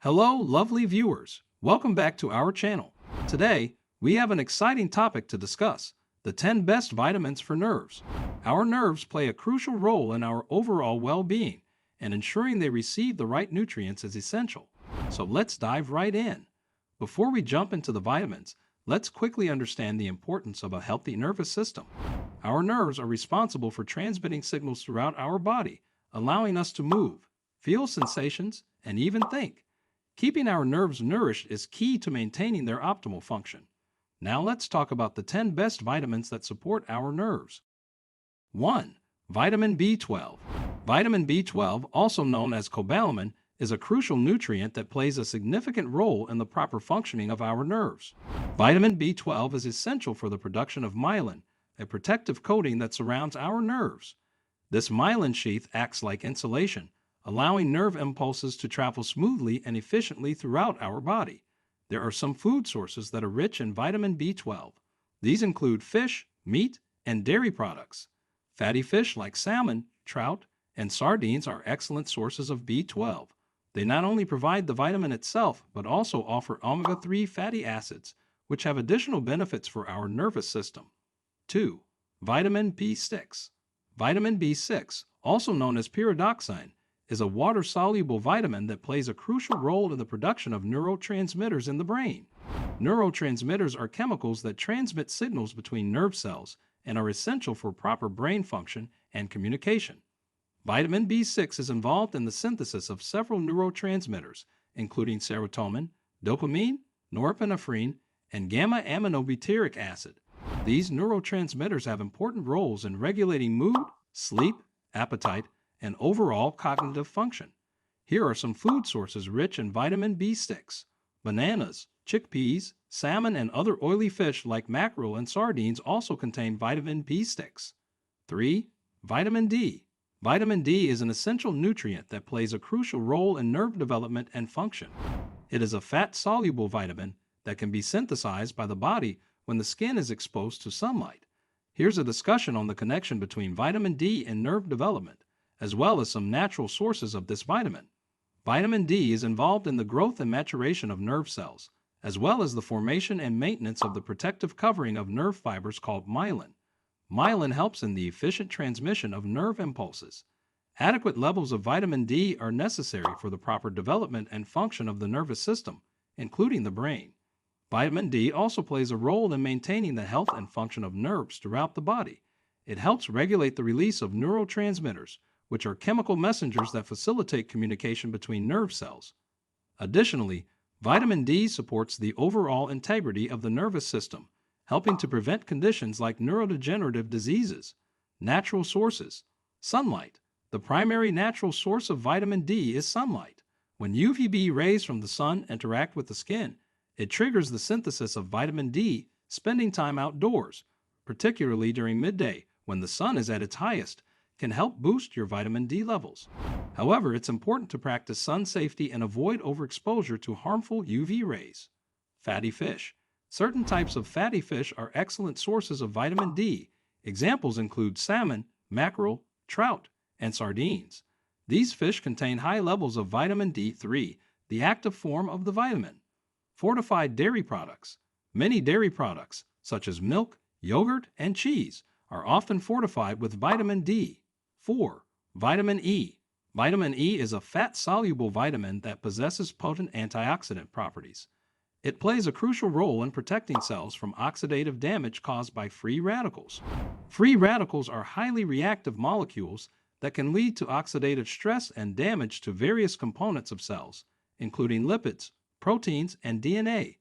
Hello, lovely viewers. Welcome back to our channel. Today, we have an exciting topic to discuss, the 10 best vitamins for nerves. Our nerves play a crucial role in our overall well-being, and ensuring they receive the right nutrients is essential. So let's dive right in. Before we jump into the vitamins, let's quickly understand the importance of a healthy nervous system. Our nerves are responsible for transmitting signals throughout our body, allowing us to move, feel sensations, and even think. Keeping our nerves nourished is key to maintaining their optimal function. Now let's talk about the 10 best vitamins that support our nerves. 1. Vitamin B12. Vitamin B12, also known as cobalamin, is a crucial nutrient that plays a significant role in the proper functioning of our nerves. Vitamin B12 is essential for the production of myelin, a protective coating that surrounds our nerves. This myelin sheath acts like insulation, allowing nerve impulses to travel smoothly and efficiently throughout our body. There are some food sources that are rich in vitamin B12. These include fish, meat, and dairy products. Fatty fish like salmon, trout, and sardines are excellent sources of B12. They not only provide the vitamin itself, but also offer omega-3 fatty acids, which have additional benefits for our nervous system. 2. Vitamin B6. Vitamin B6, also known as pyridoxine, is a water-soluble vitamin that plays a crucial role in the production of neurotransmitters in the brain. Neurotransmitters are chemicals that transmit signals between nerve cells and are essential for proper brain function and communication. Vitamin B6 is involved in the synthesis of several neurotransmitters, including serotonin, dopamine, norepinephrine, and gamma-aminobutyric acid. These neurotransmitters have important roles in regulating mood, sleep, appetite, and overall cognitive function. Here are some food sources rich in vitamin B6. Bananas, chickpeas, salmon, and other oily fish like mackerel and sardines also contain vitamin B6. 3. Vitamin D. Vitamin D is an essential nutrient that plays a crucial role in nerve development and function. It is a fat-soluble vitamin that can be synthesized by the body when the skin is exposed to sunlight. Here's a discussion on the connection between vitamin D and nerve development, as well as some natural sources of this vitamin. Vitamin D is involved in the growth and maturation of nerve cells, as well as the formation and maintenance of the protective covering of nerve fibers called myelin. Myelin helps in the efficient transmission of nerve impulses. Adequate levels of vitamin D are necessary for the proper development and function of the nervous system, including the brain. Vitamin D also plays a role in maintaining the health and function of nerves throughout the body. It helps regulate the release of neurotransmitters, which are chemical messengers that facilitate communication between nerve cells. Additionally, vitamin D supports the overall integrity of the nervous system, helping to prevent conditions like neurodegenerative diseases. Natural sources. Sunlight. The primary natural source of vitamin D is sunlight. When UVB rays from the sun interact with the skin, it triggers the synthesis of vitamin D. Spending time outdoors, particularly during midday when the sun is at its highest, can help boost your vitamin D levels. However, it's important to practice sun safety and avoid overexposure to harmful UV rays. Fatty fish. Certain types of fatty fish are excellent sources of vitamin D. Examples include salmon, mackerel, trout, and sardines. These fish contain high levels of vitamin D3, the active form of the vitamin. Fortified dairy products. Many dairy products, such as milk, yogurt, and cheese, are often fortified with vitamin D. 4. Vitamin E. Vitamin E is a fat-soluble vitamin that possesses potent antioxidant properties. It plays a crucial role in protecting cells from oxidative damage caused by free radicals. Free radicals are highly reactive molecules that can lead to oxidative stress and damage to various components of cells, including lipids, proteins, and DNA.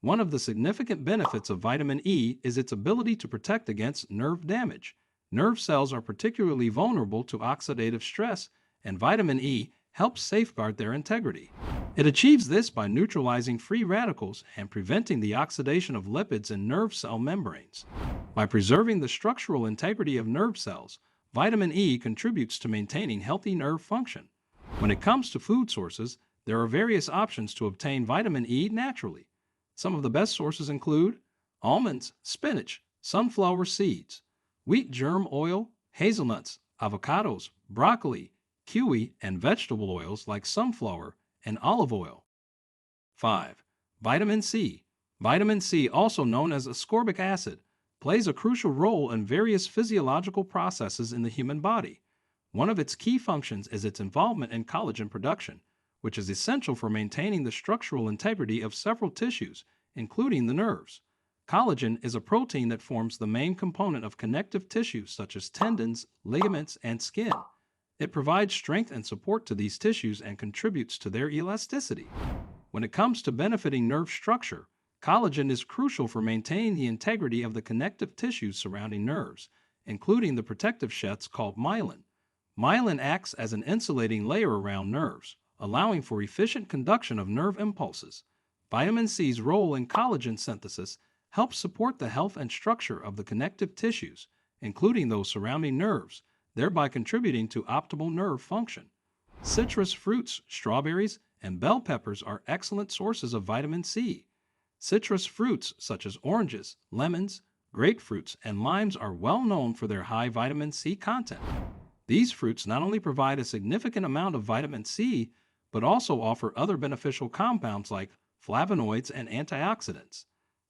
One of the significant benefits of vitamin E is its ability to protect against nerve damage. Nerve cells are particularly vulnerable to oxidative stress, and vitamin E helps safeguard their integrity. It achieves this by neutralizing free radicals and preventing the oxidation of lipids in nerve cell membranes. By preserving the structural integrity of nerve cells, vitamin E contributes to maintaining healthy nerve function. When it comes to food sources, there are various options to obtain vitamin E naturally. Some of the best sources include almonds, spinach, sunflower seeds, wheat germ oil, hazelnuts, avocados, broccoli, kiwi, and vegetable oils like sunflower and olive oil. 5. Vitamin C. Vitamin C, also known as ascorbic acid, plays a crucial role in various physiological processes in the human body. One of its key functions is its involvement in collagen production, which is essential for maintaining the structural integrity of several tissues, including the nerves. Collagen is a protein that forms the main component of connective tissues such as tendons, ligaments, and skin. It provides strength and support to these tissues and contributes to their elasticity. When it comes to benefiting nerve structure, collagen is crucial for maintaining the integrity of the connective tissues surrounding nerves, including the protective sheaths called myelin. Myelin acts as an insulating layer around nerves, allowing for efficient conduction of nerve impulses. Vitamin C's role in collagen synthesis helps support the health and structure of the connective tissues, including those surrounding nerves, thereby contributing to optimal nerve function. Citrus fruits, strawberries, and bell peppers are excellent sources of vitamin C. Citrus fruits such as oranges, lemons, grapefruits, and limes are well known for their high vitamin C content. These fruits not only provide a significant amount of vitamin C, but also offer other beneficial compounds like flavonoids and antioxidants.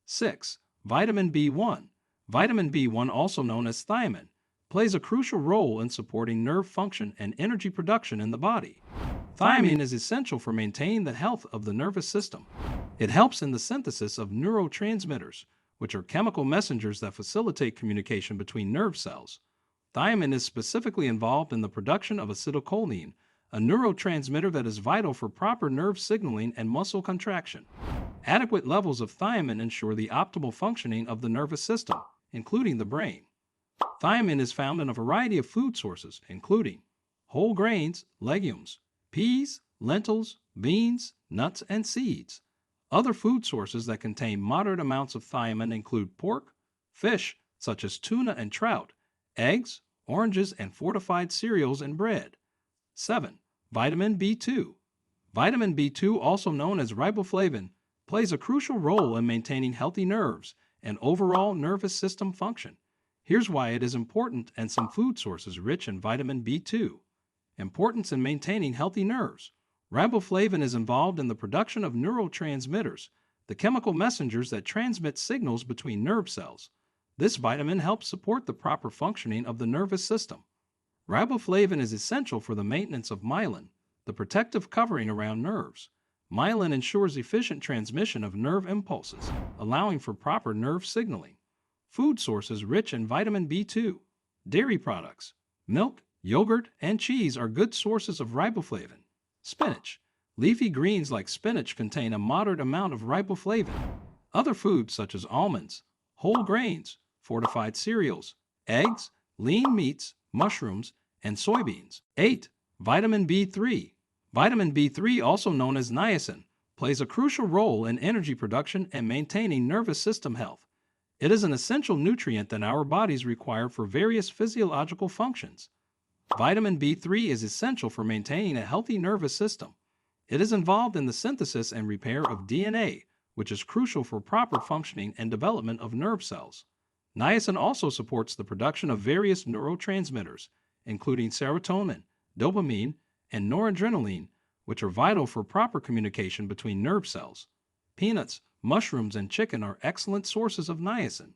6. Vitamin B1. Vitamin B1, also known as thiamine, plays a crucial role in supporting nerve function and energy production in the body. Thiamine is essential for maintaining the health of the nervous system. It helps in the synthesis of neurotransmitters, which are chemical messengers that facilitate communication between nerve cells. Thiamine is specifically involved in the production of acetylcholine, a neurotransmitter that is vital for proper nerve signaling and muscle contraction. Adequate levels of thiamine ensure the optimal functioning of the nervous system, including the brain. Thiamine is found in a variety of food sources, including whole grains, legumes, peas, lentils, beans, nuts, and seeds. Other food sources that contain moderate amounts of thiamine include pork, fish, such as tuna and trout, eggs, oranges, and fortified cereals and bread. 7. Vitamin B2. Vitamin B2, also known as riboflavin, plays a crucial role in maintaining healthy nerves and overall nervous system function. Here's why it is important and some food sources rich in vitamin B2. Importance in maintaining healthy nerves. Riboflavin is involved in the production of neurotransmitters, the chemical messengers that transmit signals between nerve cells. This vitamin helps support the proper functioning of the nervous system. Riboflavin is essential for the maintenance of myelin, the protective covering around nerves. Myelin ensures efficient transmission of nerve impulses, allowing for proper nerve signaling. Food sources rich in vitamin B2. Dairy products, milk, yogurt, and cheese are good sources of riboflavin. Spinach. Leafy greens like spinach contain a moderate amount of riboflavin. Other foods such as almonds, whole grains, fortified cereals, eggs, lean meats, mushrooms, and soybeans. 8. Vitamin B3. Vitamin B3, also known as niacin, plays a crucial role in energy production and maintaining nervous system health. It is an essential nutrient that our bodies require for various physiological functions. Vitamin B3 is essential for maintaining a healthy nervous system. It is involved in the synthesis and repair of DNA, which is crucial for proper functioning and development of nerve cells. Niacin also supports the production of various neurotransmitters, including serotonin, dopamine, and noradrenaline, which are vital for proper communication between nerve cells. Peanuts, mushrooms, and chicken are excellent sources of niacin.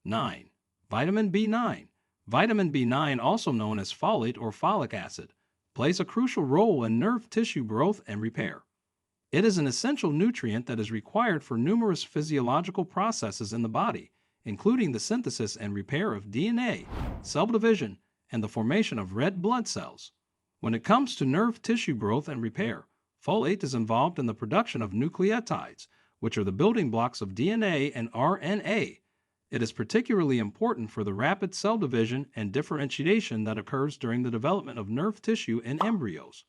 9. Vitamin B9. Vitamin B9, also known as folate or folic acid, plays a crucial role in nerve tissue growth and repair. It is an essential nutrient that is required for numerous physiological processes in the body, including the synthesis and repair of DNA, cell division, and the formation of red blood cells. When it comes to nerve tissue growth and repair, folate is involved in the production of nucleotides, which are the building blocks of DNA and RNA. It is particularly important for the rapid cell division and differentiation that occurs during the development of nerve tissue in embryos.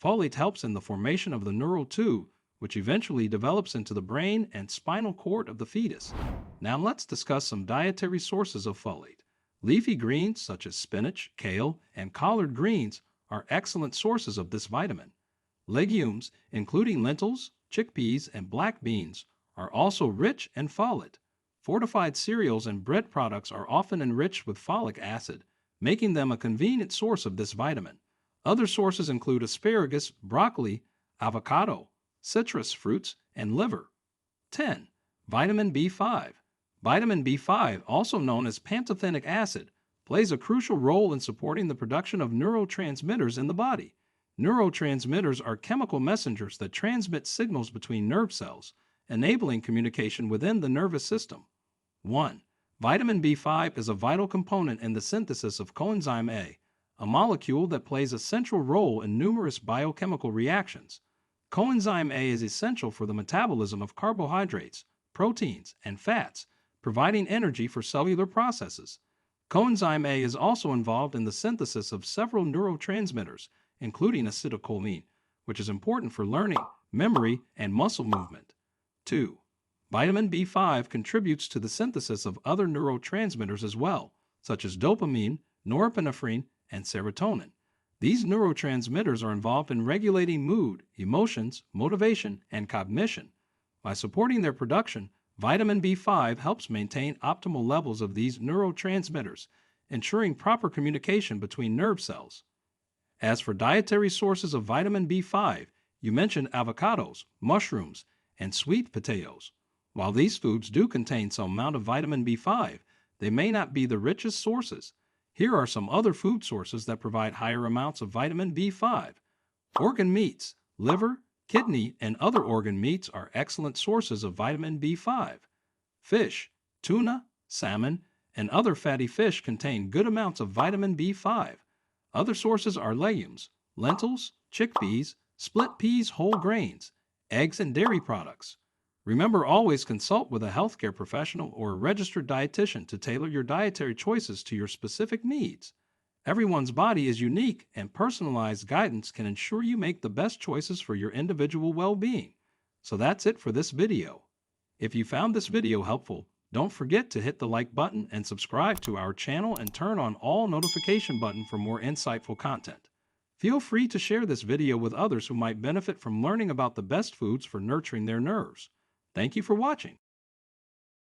Folate helps in the formation of the neural tube, which eventually develops into the brain and spinal cord of the fetus. Now let's discuss some dietary sources of folate. Leafy greens such as spinach, kale, and collard greens are excellent sources of this vitamin. Legumes, including lentils, chickpeas, and black beans, are also rich in folate. Fortified cereals and bread products are often enriched with folic acid, making them a convenient source of this vitamin. Other sources include asparagus, broccoli, avocado, citrus fruits, and liver. 10. Vitamin B5. Vitamin B5, also known as pantothenic acid, plays a crucial role in supporting the production of neurotransmitters in the body. Neurotransmitters are chemical messengers that transmit signals between nerve cells, enabling communication within the nervous system. 1. Vitamin B5 is a vital component in the synthesis of coenzyme A molecule that plays a central role in numerous biochemical reactions. Coenzyme A is essential for the metabolism of carbohydrates, proteins, and fats, providing energy for cellular processes. Coenzyme A is also involved in the synthesis of several neurotransmitters, including acetylcholine, which is important for learning, memory, and muscle movement. 2. Vitamin B5 contributes to the synthesis of other neurotransmitters as well, such as dopamine, norepinephrine, and serotonin. These neurotransmitters are involved in regulating mood, emotions, motivation, and cognition. By supporting their production, vitamin B5 helps maintain optimal levels of these neurotransmitters, ensuring proper communication between nerve cells. As for dietary sources of vitamin B5, you mentioned avocados, mushrooms, and sweet potatoes. While these foods do contain some amount of vitamin B5, they may not be the richest sources. Here are some other food sources that provide higher amounts of vitamin B5. Organ meats, liver, kidney, and other organ meats are excellent sources of vitamin B5. Fish, tuna, salmon, and other fatty fish contain good amounts of vitamin B5. Other sources are legumes, lentils, chickpeas, split peas, whole grains, eggs, and dairy products. Remember, always consult with a healthcare professional or a registered dietitian to tailor your dietary choices to your specific needs. Everyone's body is unique, and personalized guidance can ensure you make the best choices for your individual well-being. So that's it for this video. If you found this video helpful, don't forget to hit the like button and subscribe to our channel and turn on all notification button for more insightful content. Feel free to share this video with others who might benefit from learning about the best foods for nurturing their nerves. Thank you for watching.